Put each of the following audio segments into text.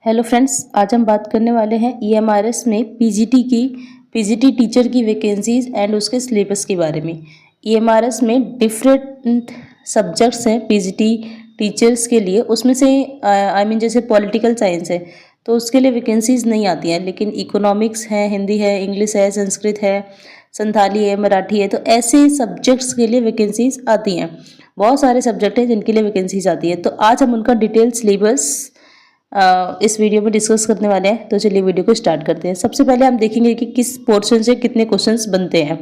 Hello friends, आज हम बात करने वाले हैं EMRS में पीजीटी टीचर की वैकेंसीज एंड उसके सिलेबस के बारे में। EMRS में डिफरेंट सब्जेक्ट्स हैं पीजीटी टीचर्स के लिए। उसमें से जैसे पॉलिटिकल साइंस है तो उसके लिए वैकेंसीज नहीं आती हैं, लेकिन इकोनॉमिक्स है, हिंदी है, इंग्लिश है, संस्कृत है, संथाली है, मराठी है, तो ऐसे सब्जेक्ट्स के लिए वैकेंसीज आती हैं। बहुत सारे सब्जेक्ट हैं जिनके लिए वैकेंसीज आती है। तो आज हम उनका डिटेल सिलेबस इस वीडियो में डिस्कस करने वाले हैं। तो चलिए वीडियो को स्टार्ट करते हैं। सबसे पहले हम देखेंगे कि किस पोर्शन से कितने क्वेश्चंस बनते हैं।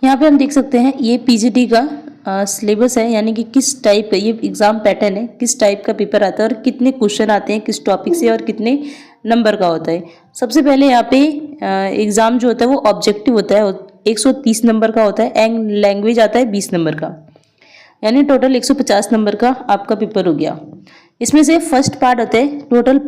यहाँ पे हम देख सकते हैं ये पीजीटी का सिलेबस है, यानी कि किस टाइप का ये एग्जाम पैटर्न है, किस टाइप का पेपर आता है और कितने क्वेश्चन आते हैं किस टॉपिक से और कितने नंबर का होता है। सबसे पहले यहाँ पे एग्जाम जो होता है वो ऑब्जेक्टिव होता है, 130 नंबर का होता है। एंड लैंग्वेज आता है 20 नंबर का, यानी टोटल 150 नंबर का आपका पेपर हो गया। इसमें से फर्स्ट पार्ट होते हैं, टोटल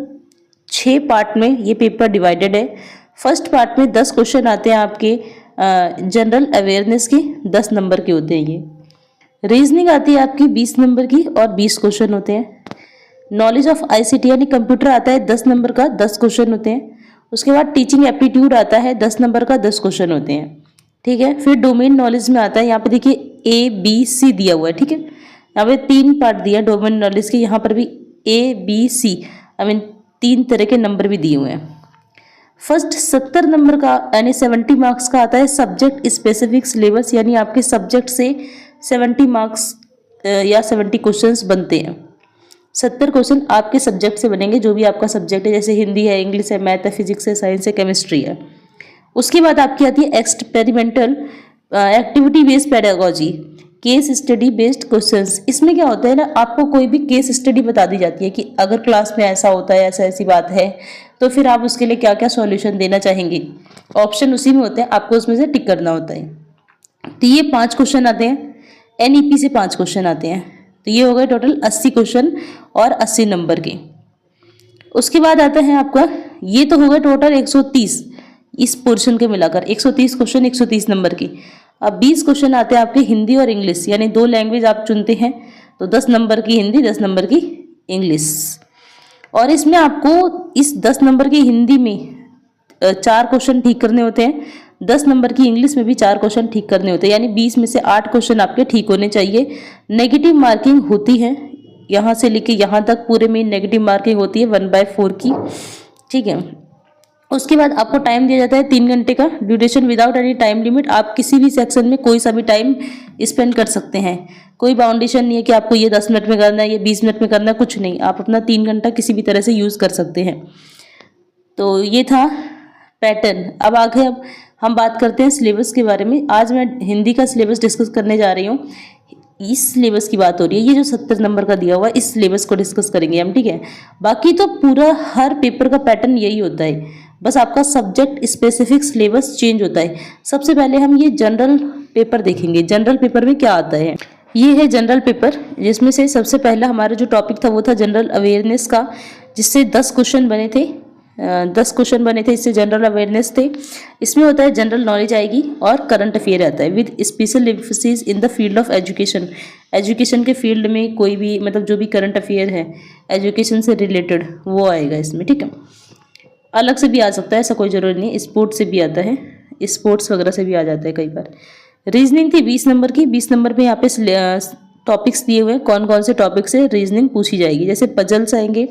6 पार्ट में ये पेपर डिवाइडेड है। फर्स्ट पार्ट में 10 क्वेश्चन आते हैं आपके जनरल अवेयरनेस के, 10 नंबर के होते हैं ये। रीजनिंग आती है आपकी 20 नंबर की और 20 क्वेश्चन होते हैं। नॉलेज ऑफ आईसीटी यानी कंप्यूटर आता है 10 नंबर का, 10 क्वेश्चन होते हैं। उसके बाद टीचिंग एप्टीट्यूड आता है 10 नंबर का, 10 क्वेश्चन होते हैं। ठीक है, फिर डोमेन नॉलेज में आता है, यहाँ पे देखिए ABC दिया हुआ है। ठीक है, यहाँ पे 3 पार्ट दिया डोमेन नॉलेज के, यहाँ पर भी ABC 3 तरह के नंबर भी दिए हुए हैं। फर्स्ट 70 नंबर का यानी 70 मार्क्स का आता है सब्जेक्ट स्पेसिफिक सिलेबस, यानी आपके सब्जेक्ट से 70 मार्क्स या 70 क्वेश्चंस बनते हैं। 70 क्वेश्चन आपके सब्जेक्ट से बनेंगे, जो भी आपका सब्जेक्ट है, जैसे हिंदी है, इंग्लिश है, मैथ है, फिजिक्स है, साइंस है, केमिस्ट्री है। उसके बाद आपकी आती है experimental activity based pedagogy, case study based questions. इसमें क्या होता है ना, आपको कोई भी केस स्टडी बता दी जाती है कि अगर क्लास में ऐसा होता है, ऐसा ऐसी बात है, तो फिर आप उसके लिए क्या क्या सॉल्यूशन देना चाहेंगे। ऑप्शन उसी में होते हैं, आपको उसमें से टिक करना होता है। तो ये 5 क्वेश्चन आते हैं, NEP से 5 क्वेश्चन आते हैं। तो ये हो गए टोटल 80 क्वेश्चन और 80 नंबर के। उसके बाद आता है आपका, ये तो हो गए टोटल 130 इस पोर्शन के मिलाकर, 130 क्वेश्चन 130 नंबर की। अब 20 क्वेश्चन आते हैं आपके हिंदी और इंग्लिश, यानी 2 लैंग्वेज आप चुनते हैं, तो 10 नंबर की हिंदी, 10 नंबर की इंग्लिश। और इसमें आपको इस 10 नंबर की हिंदी में 4 क्वेश्चन ठीक करने होते हैं, 10 नंबर की इंग्लिश में भी 4 क्वेश्चन ठीक करने होते हैं, यानी 20 में से 8 क्वेश्चन आपके ठीक होने चाहिए। नेगेटिव मार्किंग होती है, यहाँ से लेके यहाँ तक पूरे में नेगेटिव मार्किंग होती है 1/4 की। ठीक है, उसके बाद आपको टाइम दिया जाता है 3 घंटे का, duration without any time limit. आप किसी भी सेक्शन में कोई सा भी टाइम स्पेंड कर सकते हैं, कोई बाउंडेशन नहीं है कि आपको ये 10 मिनट में करना है, ये 20 मिनट में करना है, कुछ नहीं, आप अपना 3 घंटा किसी भी तरह से यूज़ कर सकते हैं। तो ये था पैटर्न। अब आगे हम बात करते हैं सिलेबस के बारे में। आज मैं हिंदी का सिलेबस डिस्कस करने जा रही हूँ। इस सिलेबस की बात हो रही है, ये जो 70 नंबर का दिया हुआ है, इस सिलेबस को डिस्कस करेंगे हम। ठीक है, बाकी तो पूरा हर पेपर का पैटर्न यही होता है, बस आपका सब्जेक्ट स्पेसिफिक सिलेबस चेंज होता है। सबसे पहले हम ये जनरल पेपर देखेंगे। जनरल पेपर में क्या आता है, ये है जनरल पेपर, जिसमें से सबसे पहला हमारा जो टॉपिक था वो था जनरल अवेयरनेस का, जिससे 10 क्वेश्चन बने थे। 10 क्वेश्चन बने थे, इससे जनरल अवेयरनेस थे। इसमें होता है जनरल नॉलेज आएगी और करंट अफेयर आता है with special emphasis in the field of education. Education के फील्ड में कोई भी जो भी करंट अफेयर है एजुकेशन से रिलेटेड वो आएगा इसमें। ठीक है, अलग से भी आ सकता है, ऐसा कोई जरूरी नहीं, स्पोर्ट्स से भी आता है, स्पोर्ट्स वगैरह से भी आ जाता है कई बार। रीजनिंग थी 20 नंबर की। 20 नंबर पे यहाँ पे टॉपिक्स दिए हुए हैं, कौन कौन से टॉपिक से रीजनिंग पूछी जाएगी, जैसे पजल्स आएंगे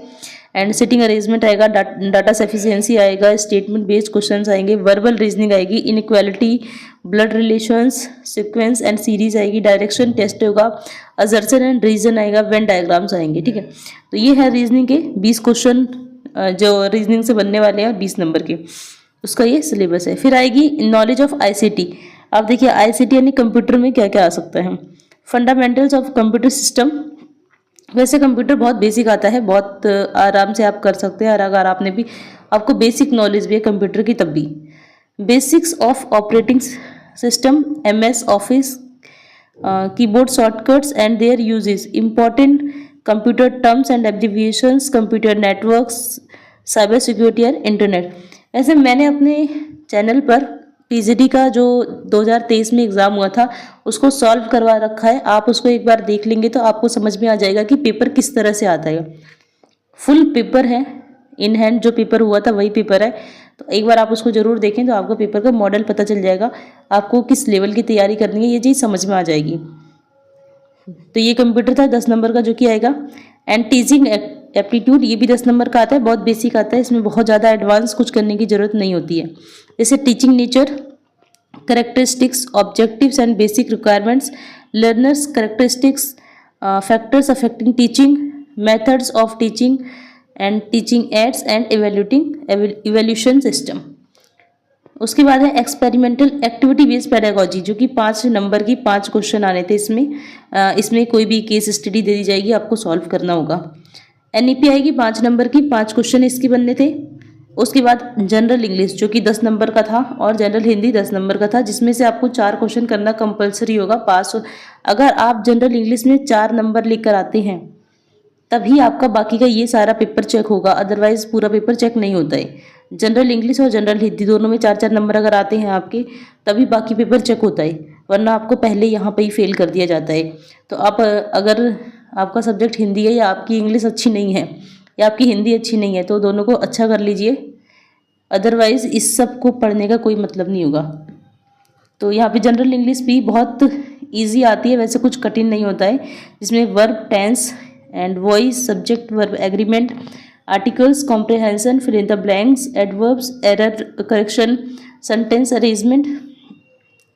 एंड सिटिंग अरेंजमेंट आएगा, डाटा सफिशिएंसी आएगा, स्टेटमेंट बेस्ड क्वेश्चंस आएंगे, वर्बल रीजनिंग आएगी, inequality, blood relations, sequence and series आएगी, डायरेक्शन टेस्ट होगा, असर्शन एंड रीजन आएगा, वेन डायग्राम्स आएंगे। ठीक है, तो ये है रीजनिंग के 20 क्वेश्चन जो रीजनिंग से बनने वाले हैं 20 नंबर के, उसका ये सिलेबस है। फिर आएगी नॉलेज ऑफ आईसीटी। आप देखिए आईसीटी यानी कंप्यूटर में क्या क्या आ सकता है। फंडामेंटल्स ऑफ कंप्यूटर सिस्टम, वैसे कंप्यूटर बहुत बेसिक आता है, बहुत आराम से आप कर सकते हैं, और अगर आपको बेसिक नॉलेज भी है कंप्यूटर की तब भी। Basics of operating system, MS office, keyboard shortcuts and there uses, important computer terms and abbreviations, computer networks, cyber security और इंटरनेट। ऐसे मैंने अपने चैनल पर पीजीटी का जो 2023 में एग्ज़ाम हुआ था उसको सॉल्व करवा रखा है, आप उसको एक बार देख लेंगे तो आपको समझ में आ जाएगा कि पेपर किस तरह से आता है। फुल पेपर है, इन हैंड जो पेपर हुआ था वही पेपर है, तो एक बार आप उसको ज़रूर देखें तो आपको पेपर का मॉडल पता चल जाएगा, आपको किस लेवल की तैयारी करनी है ये चीज़ समझ में आ जाएगी। तो ये कंप्यूटर था 10 नंबर का जो कि आएगा। एंड टीचिंग एप्टीट्यूड, ये भी 10 नंबर का आता है, बहुत बेसिक आता है, इसमें बहुत ज़्यादा एडवांस कुछ करने की ज़रूरत नहीं होती है। जैसे teaching nature, characteristics, objectives and basic requirements, learners characteristics, factors affecting teaching, methods of teaching and teaching aids and evaluation system। उसके बाद है एक्सपेरिमेंटल एक्टिविटी बेस्ड पेडागोजी, जो कि 5 नंबर की 5 क्वेश्चन आने थे इसमें। इसमें कोई भी केस स्टडी दे दी जाएगी, आपको सॉल्व करना होगा। एनईपी आएगी 5 नंबर की, 5 क्वेश्चन इसके बनने थे। उसके बाद जनरल इंग्लिश जो कि 10 नंबर का था, और जनरल हिंदी 10 नंबर का था, जिसमें से आपको 4 क्वेश्चन करना कंपलसरी होगा पास। अगर आप जनरल इंग्लिश में 4 नंबर लेकर आते हैं तभी आपका बाकी का ये सारा पेपर चेक होगा, अदरवाइज पूरा पेपर चेक नहीं होता है। जनरल इंग्लिश और जनरल हिंदी दोनों में 4-4 नंबर अगर आते हैं आपके, तभी बाकी पेपर चेक होता है, वरना आपको पहले यहाँ पे ही फेल कर दिया जाता है। तो आप अगर आपका सब्जेक्ट हिंदी है या आपकी इंग्लिश अच्छी नहीं है या आपकी हिंदी अच्छी नहीं है तो दोनों को अच्छा कर लीजिए, अदरवाइज इस सब को पढ़ने का कोई मतलब नहीं होगा। तो यहाँ पे जनरल इंग्लिश भी बहुत ईजी आती है, वैसे कुछ कठिन नहीं होता है, जिसमें verb, tense and voice, subject verb agreement, articles, comprehension, fill in the blanks, adverbs, error correction, sentence arrangement,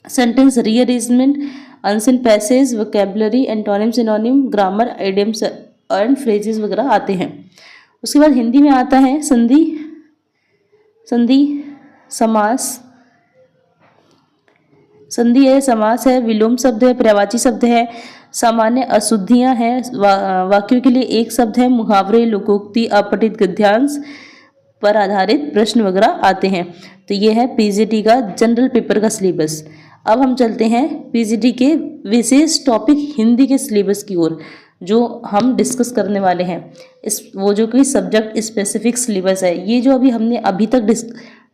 sentence rearrangement, unseen passage, vocabulary, antonym, synonym, grammar, idioms and phrases वगैरह आते हैं। उसके बाद हिंदी में आता है संधि, समास, संधि है, समास है, विलोम शब्द है, पर्यायवाची शब्द है, सामान्य अशुद्धियां हैं, वाक्यों के लिए एक शब्द है, मुहावरे, लोकोक्ति, अपठित गद्यांश पर आधारित प्रश्न वगैरह आते हैं। तो ये है पीजीटी का जनरल पेपर का सिलेबस। अब हम चलते हैं पीजीटी के विशेष टॉपिक हिंदी के सिलेबस की ओर, जो हम डिस्कस करने वाले हैं। वो जो कि सब्जेक्ट स्पेसिफिक सिलेबस है, ये जो हमने अभी तक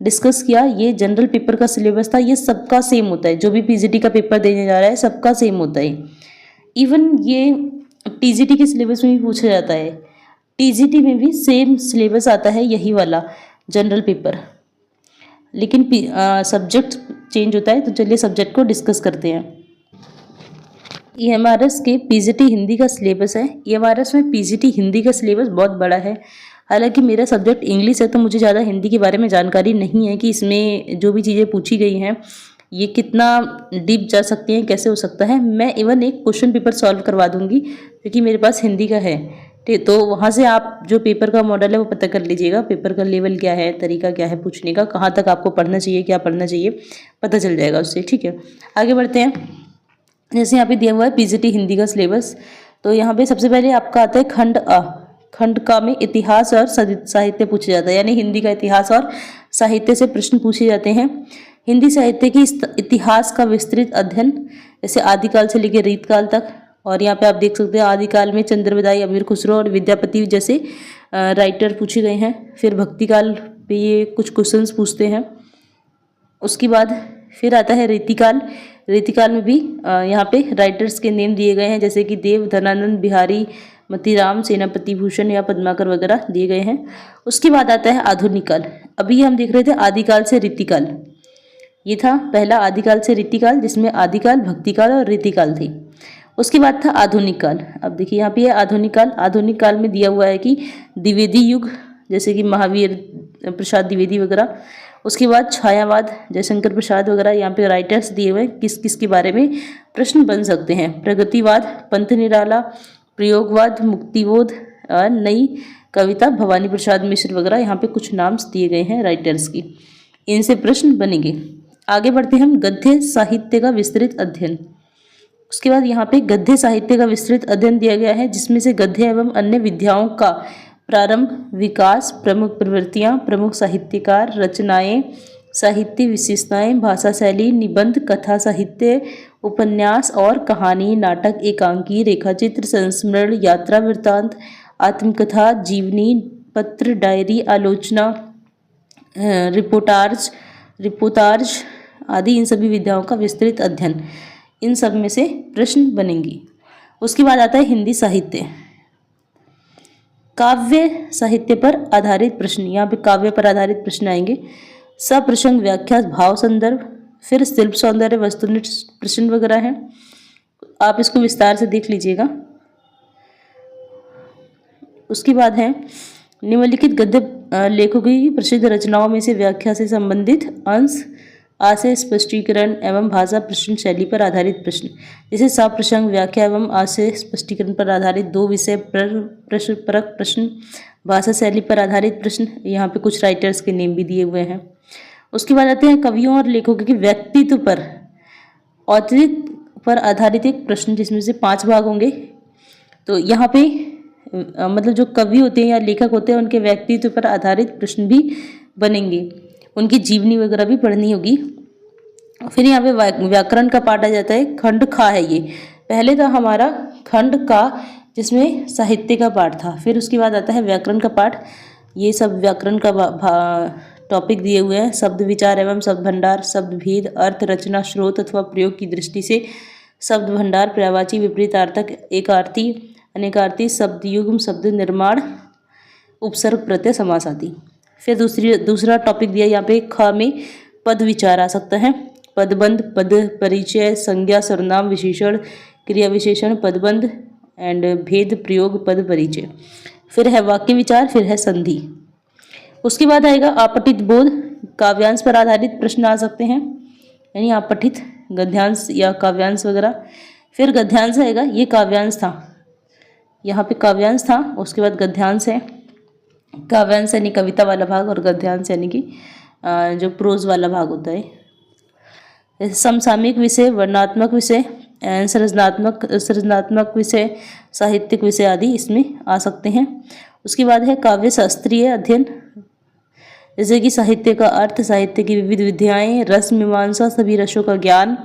डिस्कस किया, ये जनरल पेपर का सिलेबस था, ये सबका सेम होता है। जो भी पीजीटी का पेपर देने जा रहा है सबका सेम होता है। इवन ये टीजीटी के सिलेबस में भी पूछा जाता है, टीजीटी में भी सेम सिलेबस आता है, यही वाला जनरल पेपर, लेकिन सब्जेक्ट चेंज होता है। तो चलिए सब्जेक्ट को डिस्कस करते हैं। ईएमआरएस के पीजीटी हिंदी का सिलेबस है। ईएमआरएस में पीजीटी हिंदी का सिलेबस बहुत बड़ा है। हालांकि मेरा सब्जेक्ट इंग्लिश है तो मुझे ज़्यादा हिंदी के बारे में जानकारी नहीं है कि इसमें जो भी चीज़ें पूछी गई हैं ये कितना डीप जा सकती हैं, कैसे हो सकता है। मैं इवन एक क्वेश्चन पेपर सॉल्व करवा दूंगी क्योंकि मेरे पास हिंदी का है, ठीक। तो वहाँ से आप जो पेपर का मॉडल है वो पता कर लीजिएगा, पेपर का लेवल क्या है, तरीका क्या है पूछने का, कहाँ तक आपको पढ़ना चाहिए, क्या पढ़ना चाहिए, पता चल जाएगा उससे, ठीक है। आगे बढ़ते हैं। जैसे यहाँ पे दिया हुआ है पीजीटी हिंदी का सिलेबस, तो यहाँ पे सबसे पहले आपका आता है खंड अ। खंड का में इतिहास और साहित्य पूछा जाता है, यानी हिंदी का इतिहास और साहित्य से प्रश्न पूछे जाते हैं। हिंदी साहित्य की इतिहास का विस्तृत अध्ययन, जैसे आदिकाल से लेकर रीतकाल तक। और यहाँ पे आप देख सकते हैं आदिकाल में चंद्रवदाई, अमीर खुसरो और विद्यापति जैसे राइटर पूछे गए हैं। फिर भक्तिकाल पे ये कुछ क्वेश्चंस पूछते हैं। उसके बाद फिर आता है रीतिकाल। रीतिकाल में भी यहाँ पे राइटर्स के नेम दिए गए हैं, जैसे कि देव, धनानंद, बिहारी, मतीराम, सेनापति भूषण या पद्माकर वगैरह दिए गए हैं। उसके बाद आता है आधुनिक काल। अभी हम देख रहे थे आदिकाल से रीतिकाल, ये था पहला आदिकाल से रीतिकाल, जिसमें आदिकाल, भक्तिकाल और रीतिकाल थी। उसके बाद था आधुनिक काल। अब देखिए यहाँ पे है आधुनिक काल। आधुनिक काल में दिया हुआ है कि द्विवेदी युग, जैसे कि महावीर प्रसाद द्विवेदी वगैरह। उसके बाद छायावाद, जयशंकर प्रसाद वगैरह, यहाँ पे राइटर्स दिए हुए किस किस के बारे में प्रश्न बन सकते हैं। प्रगतिवाद, पंथ निराला, प्रयोगवाद, मुक्तिबोध, नई कविता, भवानी प्रसाद मिश्र वगैरह, यहाँ पे कुछ नाम्स दिए गए हैं राइटर्स की, इनसे प्रश्न बनेंगे। आगे बढ़ते हैं हम गद्य साहित्य का विस्तृत अध्ययन। उसके बाद यहाँ पे गद्य साहित्य का विस्तृत अध्ययन दिया गया है, जिसमें से गद्य एवं अन्य विधाओं का प्रारंभ, विकास, प्रमुख प्रवृत्तियाँ, प्रमुख साहित्यकार, रचनाएं, साहित्य विशेषताएं, भाषा शैली, निबंध, कथा साहित्य, उपन्यास और कहानी, नाटक, एकांकी, रेखाचित्र, संस्मरण, यात्रा वृत्तांत, आत्मकथा, जीवनी, पत्र, डायरी, आलोचना, रिपोर्टाज आदि, इन सभी विधाओं का विस्तृत अध्ययन, इन सब में से प्रश्न बनेंगी। उसके बाद आता है हिंदी साहित्य। काव्य साहित्य पर आधारित प्रश्न, यहाँ पे काव्य पर आधारित प्रश्न आएंगे। सप्रसंग व्याख्या, भाव संदर्भ, फिर शिल्प सौंदर्य, वस्तुनिष्ठ प्रश्न वगैरह हैं, आप इसको विस्तार से देख लीजिएगा। उसके बाद है निम्नलिखित गद्य लेखकों की प्रसिद्ध रचनाओं में से व्याख्या से संबंधित अंश, आशय स्पष्टीकरण एवं भाषा प्रश्न शैली पर आधारित प्रश्न, जैसे सप्रसंग व्याख्या एवं आशय स्पष्टीकरण पर आधारित 2 विषय परक प्रश्न, भाषा शैली पर आधारित प्रश्न। यहाँ पे कुछ राइटर्स के नेम भी दिए हुए हैं। उसके बाद आते हैं कवियों और लेखकों के व्यक्तित्व पर औचित्य पर आधारित एक प्रश्न, जिसमें से 5 भाग होंगे। तो यहाँ पे मतलब जो कवि होते हैं या लेखक होते हैं उनके व्यक्तित्व पर आधारित प्रश्न भी बनेंगे, उनकी जीवनी वगैरह भी पढ़नी होगी। फिर यहाँ पे व्याकरण का पाठ आ जाता है, खंड खा है ये। पहले था हमारा खंड का जिसमें साहित्य का पाठ था, फिर उसके बाद आता है व्याकरण का पाठ। ये सब व्याकरण का टॉपिक दिए हुए हैं। शब्द विचार एवं शब्द भंडार, शब्द भेद, अर्थ, रचना, स्रोत अथवा प्रयोग की दृष्टि से शब्द भंडार, पर्यायवाची, विपरीतार्थक, एकार्थी, अनेकार्थी, शब्द युग्म, शब्द निर्माण, उपसर्ग, प्रत्यय, समास आदि। फिर दूसरा टॉपिक दिया यहाँ पे ख में पद विचार आ सकता है। पदबंध, पद परिचय, संज्ञा, सर्वनाम, विशेषण, क्रिया विशेषण, पदबंध एंड भेद, प्रयोग, पद परिचय। फिर है वाक्य विचार, फिर है संधि। उसके बाद आएगा आपठित बोध, काव्यांश पर आधारित प्रश्न आ सकते हैं, यानी आपठित गद्यांश या काव्यांश वगैरह। फिर गद्यांश आएगा, ये काव्यांश था, यहाँ पे काव्यांश था। उसके बाद गद्यांश है। काव्यांश यानी कविता वाला भाग और गद्यांश यानी कि जो प्रोज वाला भाग होता है। समसामयिक विषय, वर्णनात्मक विषय, सृजनात्मक विषय, साहित्यिक विषय आदि इसमें आ सकते हैं। उसके बाद है काव्य शास्त्रीय अध्ययन, जैसे कि साहित्य का अर्थ, साहित्य की विविध विधाएं, रस मीमांसा, सभी रसों का ज्ञान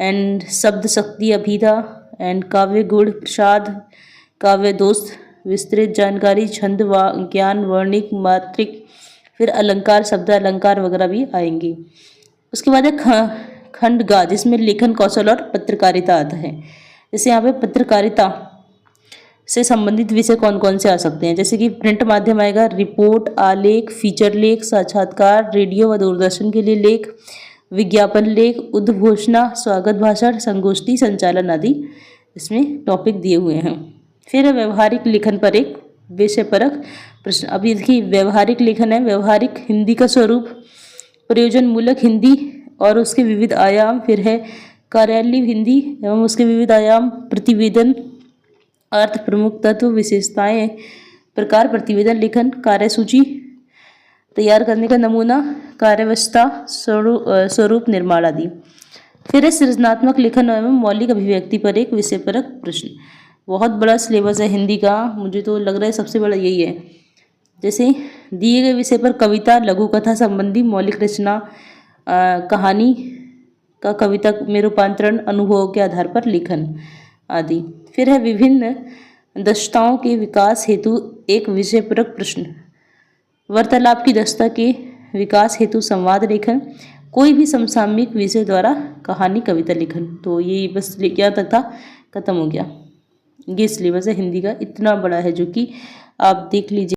एंड शब्द शक्ति, अभिधा एंड काव्य गुण, प्रसाद, काव्य दोष, विस्तृत जानकारी, छंद ज्ञान, वर्णिक, मात्रिक, फिर अलंकार, शब्द अलंकार वगैरह भी आएंगे। उसके बाद है खंड गा, जिसमें लेखन कौशल और पत्रकारिता आता है। जैसे यहाँ पे पत्रकारिता से संबंधित विषय कौन कौन से आ सकते हैं, जैसे कि प्रिंट माध्यम आएगा, रिपोर्ट, आलेख, फीचर लेख, साक्षात्कार, रेडियो व दूरदर्शन के लिए लेख, विज्ञापन लेख, उद्घोषणा, स्वागत भाषण, संगोष्ठी, संचालन आदि इसमें टॉपिक दिए हुए हैं। फिर व्यवहारिक लेखन पर एक विषय परक प्रश्न। अब ये देखिए व्यवहारिक लेखन है, व्यवहारिक हिंदी का स्वरूप, प्रयोजन मूलक हिंदी और उसके विविध आयाम। फिर है कार्यालय हिंदी एवं उसके विविध आयाम, प्रतिवेदन, अर्थ, प्रमुख तत्व, विशेषताएं, प्रकार, प्रतिवेदन लेखन, कार्यसूची तैयार करने का नमूना, कार्यवस्था, स्वरूप निर्माण आदि। फिर है सृजनात्मक लेखन एवं मौलिक अभिव्यक्ति पर एक विषय परक प्रश्न। बहुत बड़ा सिलेबस है हिंदी का, मुझे तो लग रहा है सबसे बड़ा यही है। जैसे दिए गए विषय पर कविता, लघु कथा संबंधी मौलिक रचना, कहानी का कविता में रूपांतरण, अनुभवों के आधार पर लेखन आदि। फिर है विभिन्न दक्षताओं के विकास हेतु एक विषय परक प्रश्न, वार्तालाप की दक्षता के विकास हेतु संवाद लेखन, कोई भी समसामयिक विषय द्वारा कहानी, कविता लेखन। तो ये बस क्या तक था, खत्म हो गया। ये सिलेबस है हिंदी का, इतना बड़ा है जो कि आप देख लीजिए।